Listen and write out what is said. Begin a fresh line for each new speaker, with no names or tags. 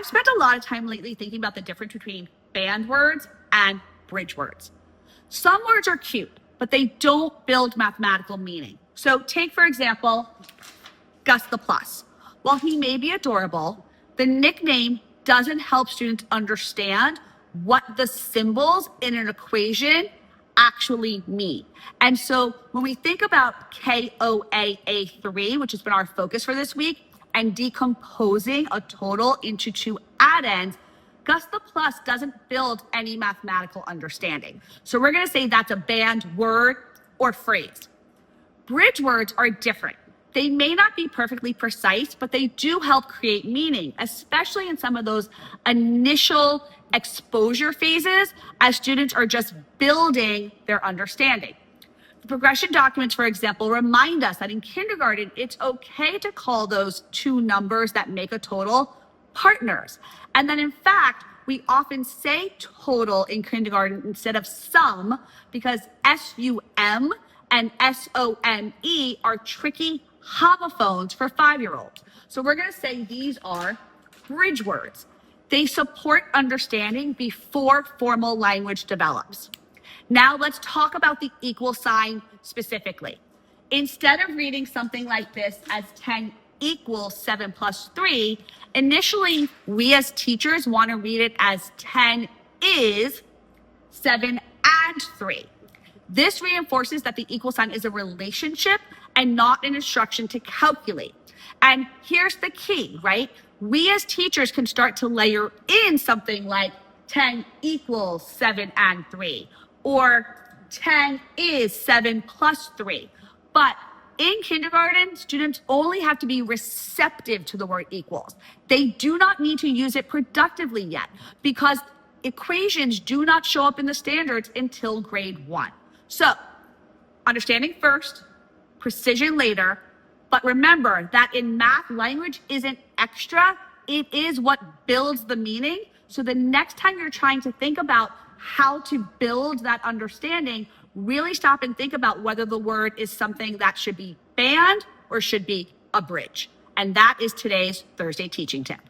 I've spent a lot of time lately thinking about the difference between band words and bridge words. Some words are cute, but they don't build mathematical meaning. So take, for example, 𝗄𝗍𝗶𝗴𝗏. While he may be adorable, the nickname doesn't help students understand what the symbols in an equation actually mean. And so when we think about KOAA3, which has been our focus for this week, and decomposing a total into two addends, 𝗄𝗍𝗶𝗴 doesn't build any mathematical understanding. So we're going to say that's a band word or phrase. Bridge words are different. They may not be perfectly precise, but they do help create meaning, especially in some of those initial exposure phases as students are just building their understanding. The progression documents, for example, remind us that in kindergarten, it's okay to call those two numbers that make a total partners. And then in fact, we often say total in kindergarten instead of sum because SUM and SOME are tricky homophones for 5-year-olds. So we're going to say these are bridge words. They support understanding before formal language develops. Now let's talk about the equal sign specifically. Instead of reading something like this as 10 equals 7 plus 3, initially we as teachers want to read it as 10 is 7 and 3. This reinforces that the equal sign is a relationship and not an instruction to calculate. And here's the key, right? We as teachers can start to layer in something like 10 equals 7 and 3, or 10 is 7 plus 3. But in kindergarten, students only have to be receptive to the word equals. They do not need to use it productively yet because equations do not show up in the standards until grade 1. So, understanding first, precision later, but remember that in math, language isn't extra, it is what builds the meaning. So the next time you're trying to think about how to build that understanding, really stop and think about whether the word is something that should be band or should be a bridge. And that is today's Thursday teaching tip.